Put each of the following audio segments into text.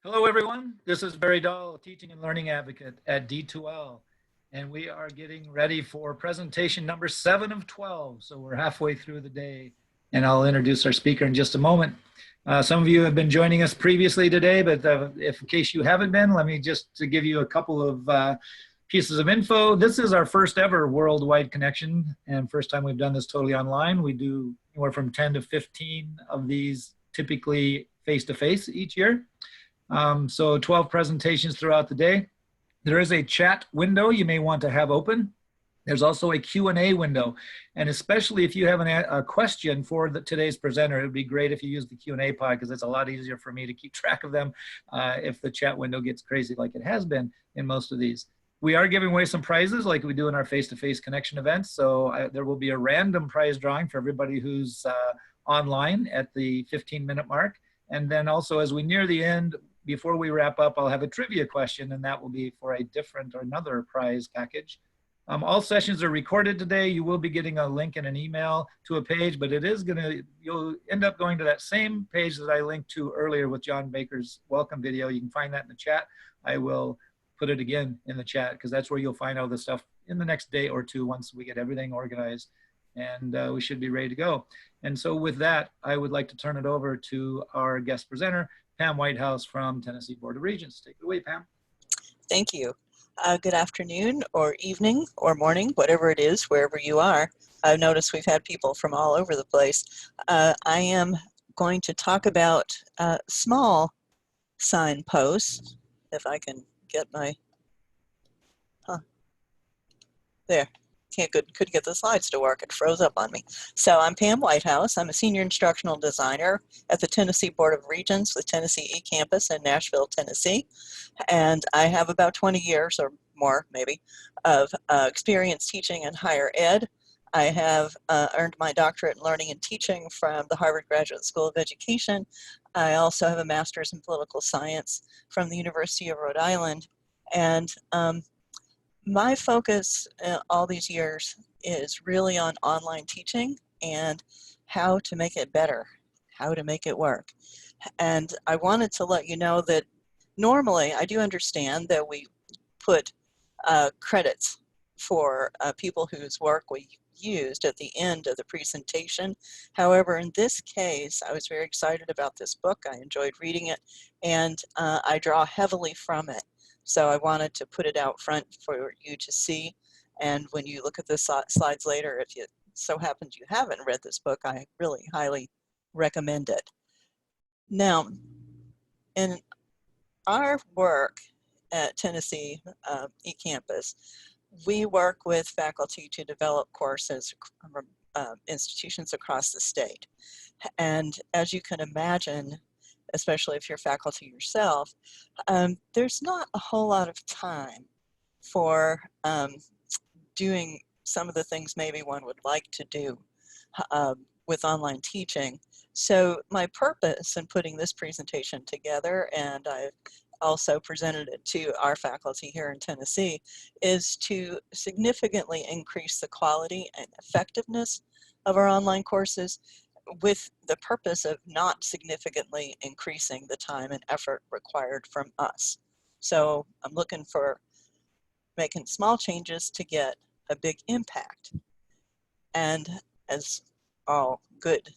Hello, everyone. This is Barry Dahl, Teaching and Learning Advocate at D2L, and we are getting ready for presentation number 7 of 12. So we're halfway through the day, and I'll introduce our speaker in just a moment. Some of you have been joining us previously today, but if in case you haven't been, let me just to give you a couple of pieces of info. This is our first ever worldwide connection, and first time we've done this totally online. We do anywhere from 10 to 15 of these, typically face-to-face each year. So 12 presentations throughout the day. There is a chat window you may want to have open. There's also a Q&A window. And especially if you have a question for today's presenter, it would be great if you use the Q&A pod because it's a lot easier for me to keep track of them if the chat window gets crazy like it has been in most of these. We are giving away some prizes like we do in our face-to-face connection events. So there will be a random prize drawing for everybody who's online at the 15-minute mark. And then also as we near the end, before we wrap up, I'll have a trivia question, and that will be for a different or another prize package. All sessions are recorded today. You will be getting a link in an email to a page, but it is you'll end up going to that same page that I linked to earlier with John Baker's welcome video. You can find that in the chat. I will put it again in the chat because that's where you'll find all the stuff in the next day or two once we get everything organized, and we should be ready to go. And so with that, I would like to turn it over to our guest presenter, Pam Whitehouse from Tennessee Board of Regents. Take it away, Pam. Thank you. Good afternoon or evening or morning, whatever it is, wherever you are. I've noticed we've had people from all over the place. I am going to talk about small signposts, if I can get my, there. Couldn't get the slides to work. It froze up on me. So I'm Pam Whitehouse. I'm a senior instructional designer at the Tennessee Board of Regents with Tennessee eCampus in Nashville, Tennessee. And I have about 20 years or more, maybe, of experience teaching in higher ed. I have earned my doctorate in learning and teaching from the Harvard Graduate School of Education. I also have a master's in political science from the University of Rhode Island. And my focus all these years is really on online teaching and how to make it better, how to make it work. And I wanted to let you know that normally I do understand that we put credits for people whose work we used at the end of the presentation. However, in this case, I was very excited about this book. I enjoyed reading it, and I draw heavily from it. So I wanted to put it out front for you to see. And when you look at the slides later, if it so happens you haven't read this book, I really highly recommend it. Now, in our work at Tennessee eCampus, we work with faculty to develop courses from institutions across the state. And as you can imagine, especially if you're faculty yourself, there's not a whole lot of time for doing some of the things maybe one would like to do with online teaching. So my purpose in putting this presentation together, and I've also presented it to our faculty here in Tennessee, is to significantly increase the quality and effectiveness of our online courses, with the purpose of not significantly increasing the time and effort required from us. So I'm looking for making small changes to get a big impact. And as all good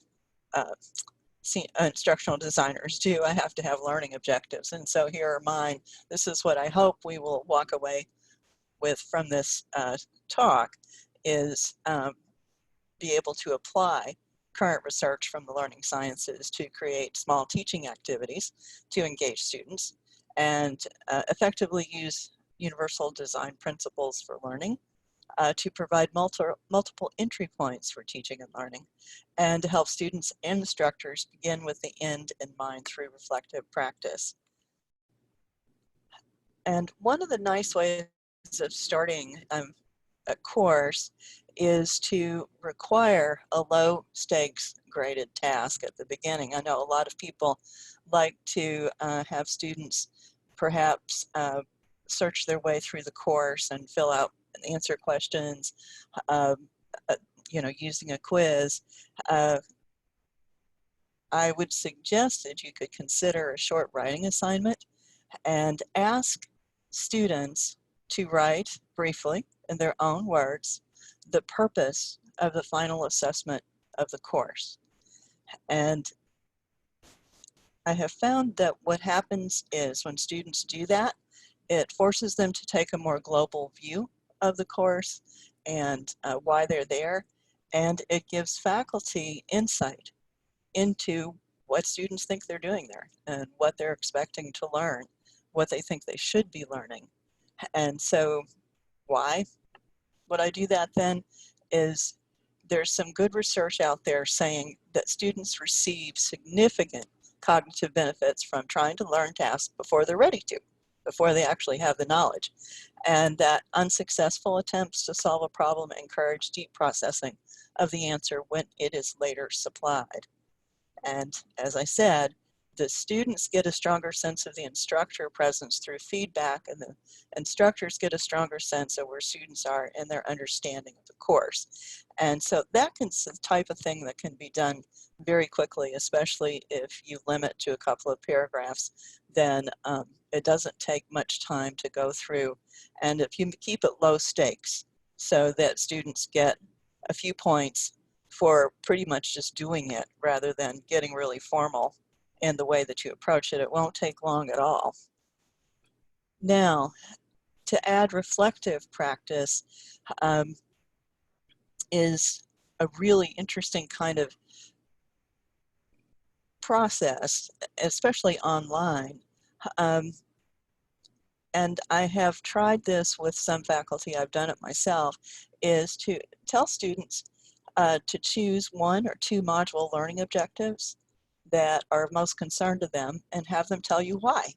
instructional designers do, I have to have learning objectives. And so here are mine. This is what I hope we will walk away with from this talk, is be able to apply current research from the learning sciences to create small teaching activities to engage students, and effectively use universal design principles for learning to provide multiple entry points for teaching and learning, and to help students and instructors begin with the end in mind through reflective practice. And one of the nice ways of starting a course is to require a low stakes graded task at the beginning. I know a lot of people like to have students perhaps search their way through the course and fill out and answer questions, using a quiz. I would suggest that you could consider a short writing assignment and ask students to write briefly in their own words the purpose of the final assessment of the course. And I have found that what happens is when students do that, it forces them to take a more global view of the course and why they're there, and it gives faculty insight into what students think they're doing there and what they're expecting to learn, what they think they should be learning. And so why would I do that then is there's some good research out there saying that students receive significant cognitive benefits from trying to learn tasks before they're ready to, before they actually have the knowledge. And that unsuccessful attempts to solve a problem encourage deep processing of the answer when it is later supplied. And as I said, the students get a stronger sense of the instructor presence through feedback, and the instructors get a stronger sense of where students are in their understanding of the course. And so that's the type of thing that can be done very quickly, especially if you limit to a couple of paragraphs. Then it doesn't take much time to go through. And if you keep it low stakes so that students get a few points for pretty much just doing it rather than getting really formal in the way that you approach it, it won't take long at all. Now, to add reflective practice is a really interesting kind of process, especially online. And I have tried this with some faculty, I've done it myself, is to tell students to choose 1 or 2 module learning objectives that are most concerned to them and have them tell you why.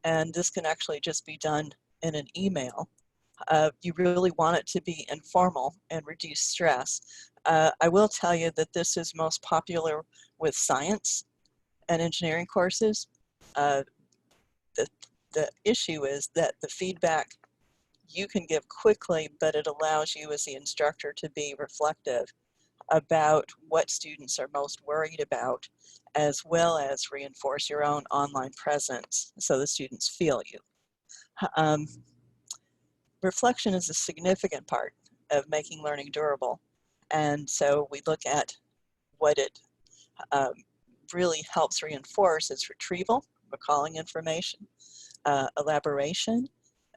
And this can actually just be done in an email. You really want it to be informal and reduce stress. I will tell you that this is most popular with science and engineering courses. The issue is that the feedback you can give quickly, but it allows you as the instructor to be reflective about what students are most worried about, as well as reinforce your own online presence so the students feel you. Reflection is a significant part of making learning durable. And so we look at what it really helps reinforce is retrieval, recalling information, elaboration,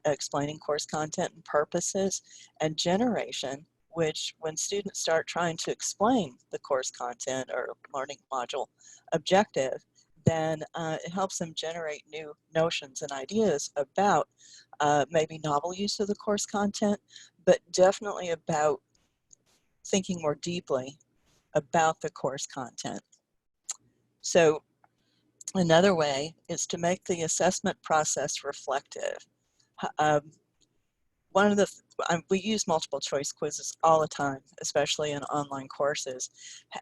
explaining course content and purposes, and generation, which when students start trying to explain the course content or learning module objective, then it helps them generate new notions and ideas about maybe novel use of the course content, but definitely about thinking more deeply about the course content. So another way is to make the assessment process reflective. We use multiple choice quizzes all the time, especially in online courses.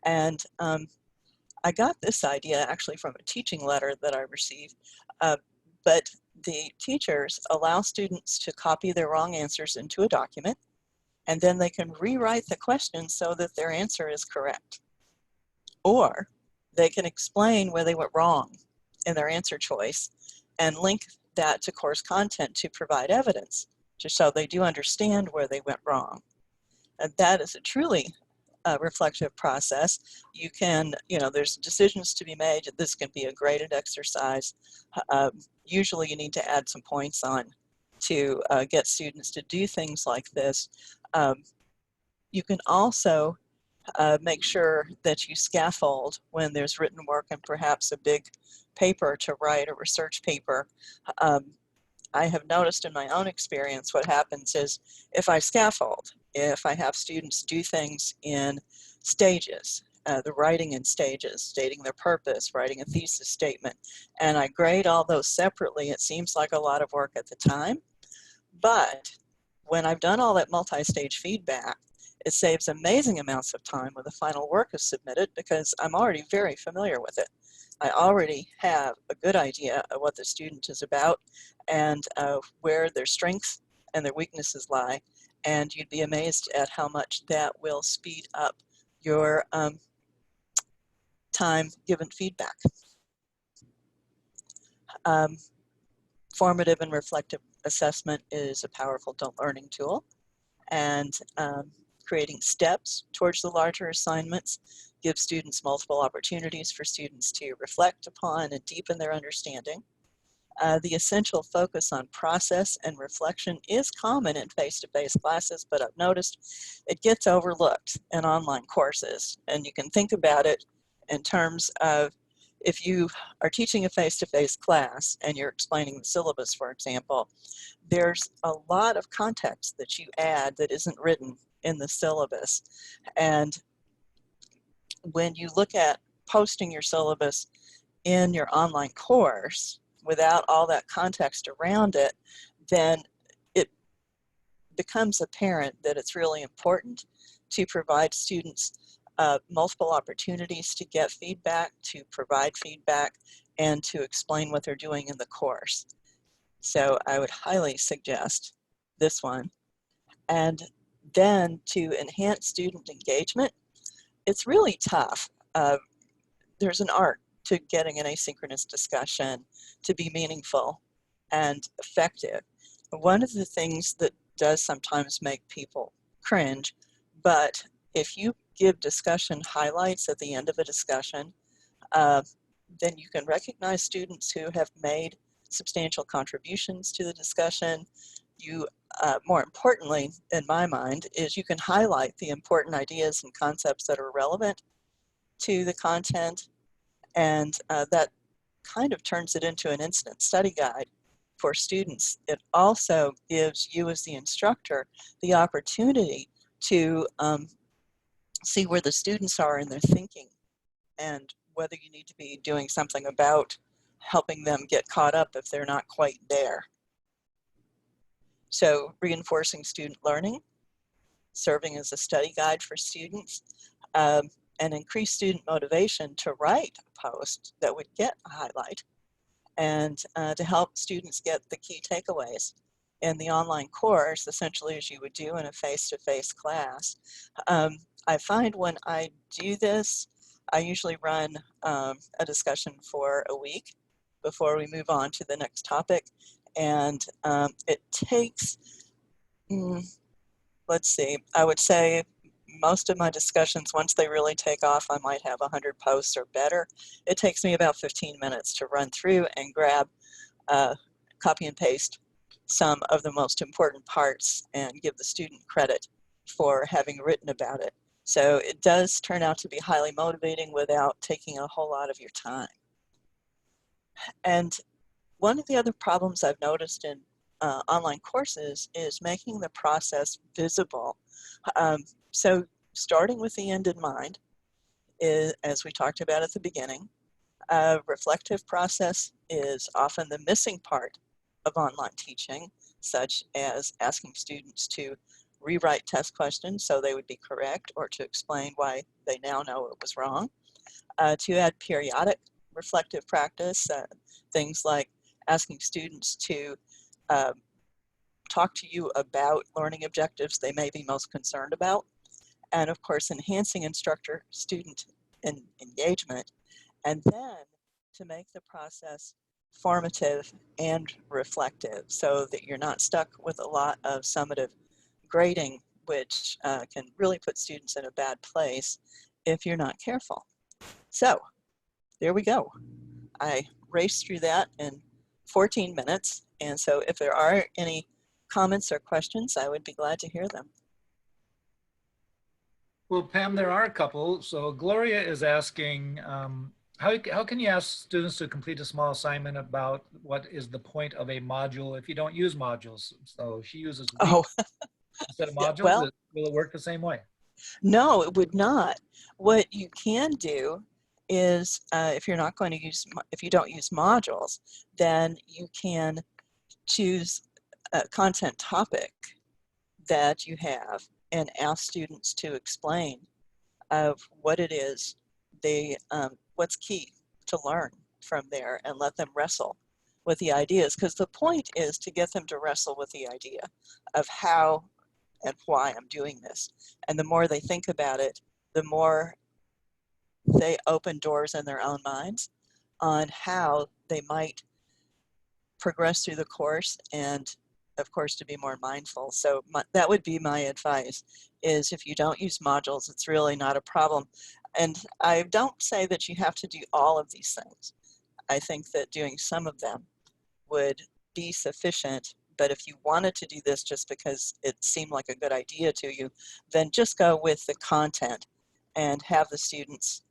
And I got this idea actually from a teaching letter that I received, but the teachers allow students to copy their wrong answers into a document, and then they can rewrite the question so that their answer is correct. Or they can explain where they went wrong in their answer choice and link that to course content to provide evidence, just so they do understand where they went wrong. And that is a truly reflective process. You can, there's decisions to be made. This can be a graded exercise. Usually you need to add some points on to get students to do things like this. You can also make sure that you scaffold when there's written work and perhaps a big paper to write, a research paper. I have noticed in my own experience what happens is if I scaffold, if I have students do things in stages, the writing in stages, stating their purpose, writing a thesis statement, and I grade all those separately, it seems like a lot of work at the time. But when I've done all that multi-stage feedback, it saves amazing amounts of time when the final work is submitted because I'm already very familiar with it. I already have a good idea of what the student is about and where their strengths and their weaknesses lie. And you'd be amazed at how much that will speed up your time given feedback. Formative and reflective assessment is a powerful learning tool, and creating steps towards the larger assignments gives students multiple opportunities for students to reflect upon and deepen their understanding. The essential focus on process and reflection is common in face-to-face classes, but I've noticed it gets overlooked in online courses. And you can think about it in terms of, if you are teaching a face-to-face class and you're explaining the syllabus, for example, there's a lot of context that you add that isn't written in the syllabus. And when you look at posting your syllabus in your online course without all that context around it, then it becomes apparent that it's really important to provide students multiple opportunities to get feedback, to provide feedback, and to explain what they're doing in the course. So I would highly suggest this one. And then to enhance student engagement, it's really tough. There's an art to getting an asynchronous discussion to be meaningful and effective. One of the things that does sometimes make people cringe, but if you give discussion highlights at the end of a discussion, then you can recognize students who have made substantial contributions to the discussion. You, more importantly, in my mind, is you can highlight the important ideas and concepts that are relevant to the content, and that kind of turns it into an instant study guide for students. It also gives you as the instructor the opportunity to see where the students are in their thinking and whether you need to be doing something about helping them get caught up if they're not quite there. So reinforcing student learning, serving as a study guide for students, and increase student motivation to write a post that would get a highlight, and to help students get the key takeaways in the online course, essentially as you would do in a face-to-face class. I find when I do this, I usually run a discussion for a week before we move on to the next topic. And it takes, let's see, I would say most of my discussions, once they really take off, I might have 100 posts or better. It takes me about 15 minutes to run through and grab, copy and paste some of the most important parts and give the student credit for having written about it. So it does turn out to be highly motivating without taking a whole lot of your time. And one of the other problems I've noticed in online courses is making the process visible. So starting with the end in mind, as we talked about at the beginning, a reflective process is often the missing part of online teaching, such as asking students to rewrite test questions so they would be correct, or to explain why they now know it was wrong. To add periodic reflective practice, things like asking students to talk to you about learning objectives they may be most concerned about, and of course enhancing instructor-student engagement, and then to make the process formative and reflective so that you're not stuck with a lot of summative grading, which can really put students in a bad place if you're not careful. So there we go. I raced through that in 14 minutes, and so if there are any comments or questions, I would be glad to hear them. Well, Pam, there are a couple. So Gloria is asking, how can you ask students to complete a small assignment about what is the point of a module if you don't use modules? So she uses weeks Oh, instead of yeah, modules. well, Will it work the same way? no, it would not. What you can do is, if you're not going to use, if you don't use modules, then you can choose a content topic that you have and ask students to explain of what it is they, what's key to learn from there, and let them wrestle with the ideas, because the point is to get them to wrestle with the idea of how and why I'm doing this. And the more they think about it, the more they open doors in their own minds on how they might progress through the course, and of course to be more mindful. So that would be my advice, is if you don't use modules, it's really not a problem. And I don't say that you have to do all of these things. I think that doing some of them would be sufficient. But if you wanted to do this just because it seemed like a good idea to you, then just go with the content and have the students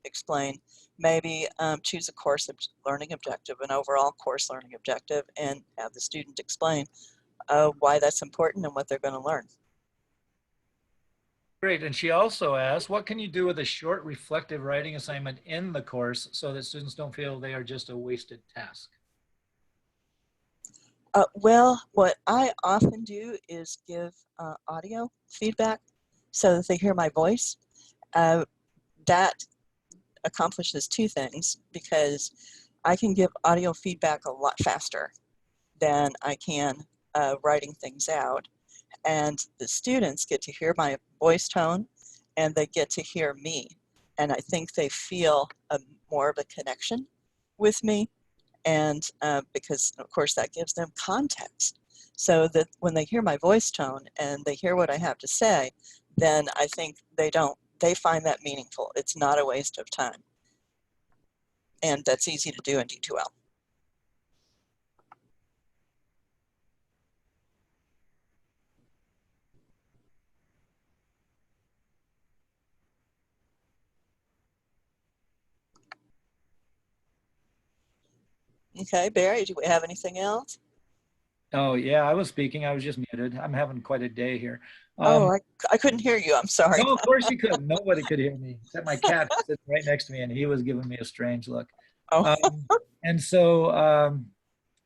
explain. Maybe choose a course learning objective, an overall course learning objective, and have the student explain why that's important and what they're going to learn. Great. And she also asked, what can you do with a short reflective writing assignment in the course so that students don't feel they are just a wasted task? Well, what I often do is give audio feedback so that they hear my voice. That accomplishes two things, because I can give audio feedback a lot faster than I can writing things out. And the students get to hear my voice tone, and they get to hear me. And I think they feel more of a connection with me. And because, of course, that gives them context. So that when they hear my voice tone and they hear what I have to say, then I think they find that meaningful. It's not a waste of time. And that's easy to do in D2L. Okay, Barry, do we have anything else? Oh, yeah, I was speaking. I was just muted. I'm having quite a day here. Oh, I couldn't hear you. I'm sorry. No, of course you couldn't. Nobody could hear me except my cat sitting right next to me, and he was giving me a strange look. Oh, And so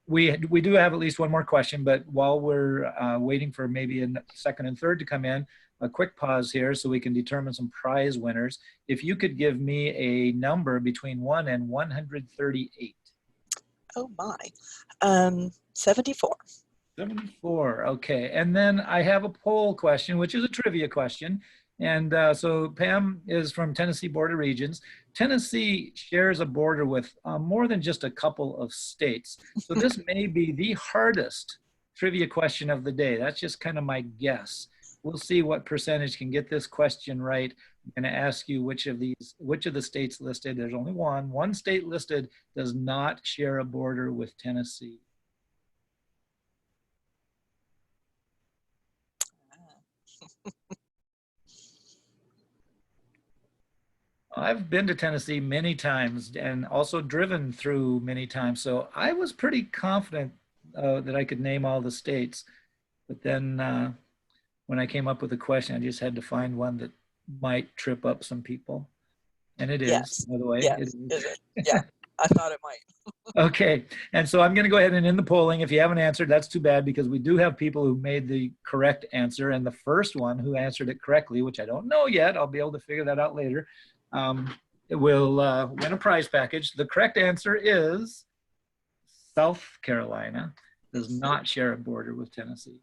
we do have at least one more question, but while we're waiting for maybe a second and third to come in, a quick pause here so we can determine some prize winners. If you could give me a number between 1 and 138. oh my. 74. 74, okay. And then I have a poll question, which is a trivia question. And so Pam is from Tennessee Board of Regents. Tennessee shares a border with more than just a couple of states. So this may be the hardest trivia question of the day. That's just kind of my guess. We'll see what percentage can get this question right. I'm going to ask you which of the states listed. There's only one. One state listed does not share a border with Tennessee. I've been to Tennessee many times and also driven through many times. So I was pretty confident that I could name all the states. But then when I came up with a question, I just had to find one that might trip up some people. And it is, Yes. by the way. Yes. It is. Is it? Yeah. I thought it might. Okay, and so I'm going to go ahead and end the polling. If you haven't answered, that's too bad, because we do have people who made the correct answer. And the first one who answered it correctly, which I don't know yet, I'll be able to figure that out later, will win a prize package. The correct answer is South Carolina does not share a border with Tennessee.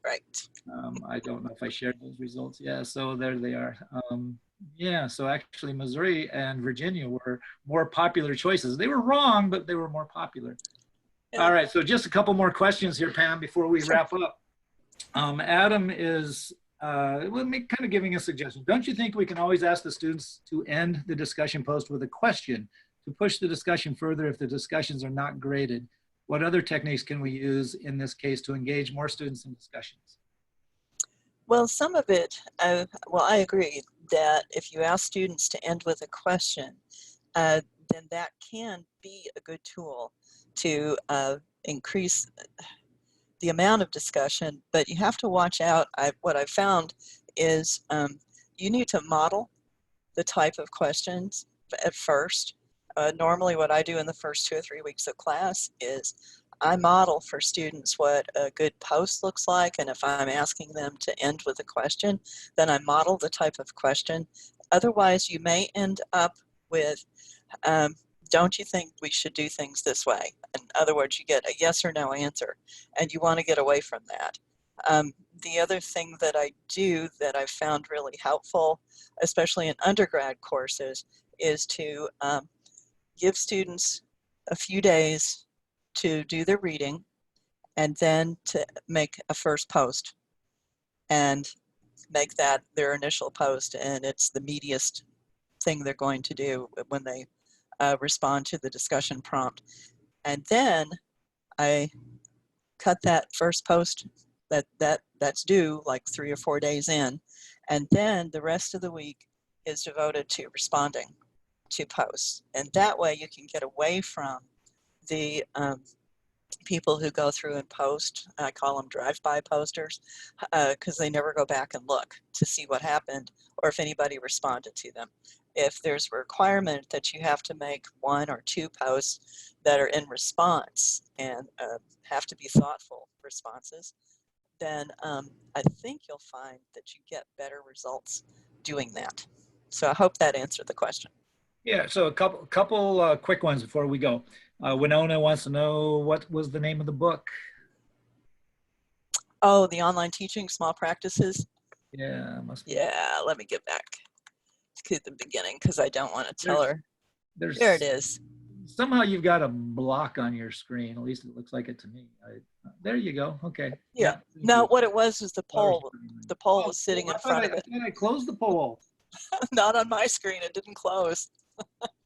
Right. I don't know if I shared those results. Yeah, so there they are. Yeah, so actually Missouri and Virginia were more popular choices. They were wrong, but they were more popular. Yeah. All right, so just a couple more questions here, Pam, before we wrap up. Adam is kind of giving a suggestion. Don't you think we can always ask the students to end the discussion post with a question to push the discussion further if the discussions are not graded? What other techniques can we use in this case to engage more students in discussions? Well, some of it, well, I agree that if you ask students to end with a question, then that can be a good tool to increase the amount of discussion, but you have to watch out. What I've found is you need to model the type of questions at first. Normally what I do in the first 2 or 3 weeks of class is I model for students what a good post looks like, and if I'm asking them to end with a question, then I model the type of question. Otherwise, you may end up with, don't you think we should do things this way? In other words, you get a yes or no answer, and you want to get away from that. The other thing that I do that I've found really helpful, especially in undergrad courses, is to give students a few days to do their reading and then to make a first post and make that their initial post, and it's the meatiest thing they're going to do when they respond to the discussion prompt. And then I cut that first post that's due like 3 or 4 days in, and then the rest of the week is devoted to responding to posts. And that way you can get away from the people who go through and post. I call them drive-by posters, because they never go back and look to see what happened or if anybody responded to them. If there's a requirement that you have to make 1 or 2 posts that are in response and have to be thoughtful responses, then I think you'll find that you get better results doing that. So I hope that answered the question. Yeah, so a couple quick ones before we go. Winona wants to know, what was the name of the book? Oh, the online teaching, small practices. Yeah, must be. Yeah, let me get back to the beginning because I don't want to tell her. There it is. Somehow you've got a block on your screen. At least it looks like it to me. There you go. Okay. Yeah. No, what it was the poll. The poll was sitting in front of it. I closed the poll. Not on my screen. It didn't close.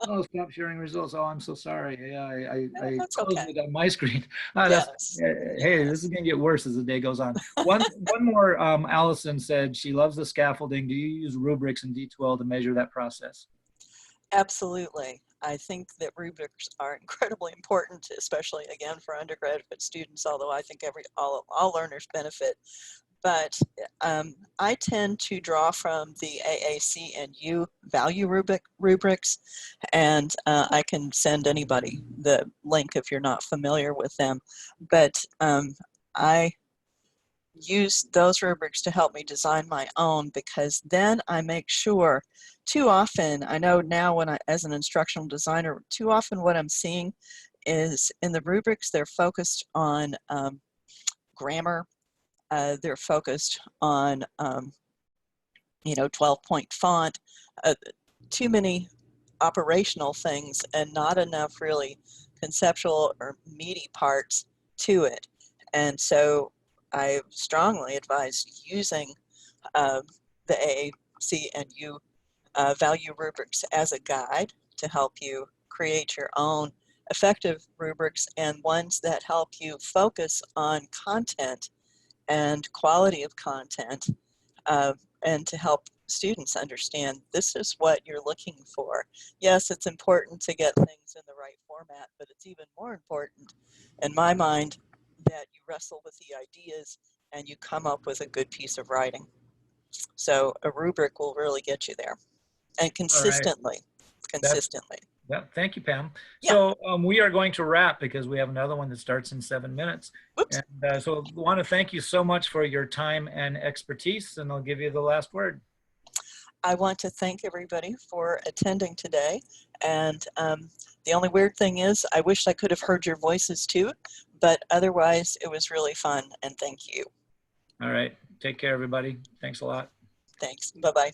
Oh, stop sharing results. Oh, I'm so sorry. Yeah, I that's closed okay. it on my screen. Yes. Hey, this is going to get worse as the day goes on. One more, Allison said she loves the scaffolding. Do you use rubrics in D2L to measure that process? Absolutely. I think that rubrics are incredibly important, especially, again, for undergraduate students, although I think all learners benefit. But I tend to draw from the AAC and U value rubrics, and I can send anybody the link if you're not familiar with them. But I use those rubrics to help me design my own, because then I make sure, too often, I know now as an instructional designer, too often what I'm seeing is in the rubrics, they're focused on grammar. They're focused on, 12-point font, too many operational things and not enough really conceptual or meaty parts to it. And so I strongly advise using the AAC and U value rubrics as a guide to help you create your own effective rubrics, and ones that help you focus on content and quality of content, and to help students understand this is what you're looking for. Yes, it's important to get things in the right format, but it's even more important, in my mind, that you wrestle with the ideas and you come up with a good piece of writing. So a rubric will really get you there, and consistently. Yeah, thank you, Pam. Yeah. So we are going to wrap because we have another one that starts in 7 minutes. Oops. And so I want to thank you so much for your time and expertise, and I'll give you the last word. I want to thank everybody for attending today. And the only weird thing is I wish I could have heard your voices too, but otherwise it was really fun, and thank you. All right. Take care, everybody. Thanks a lot. Thanks. Bye-bye.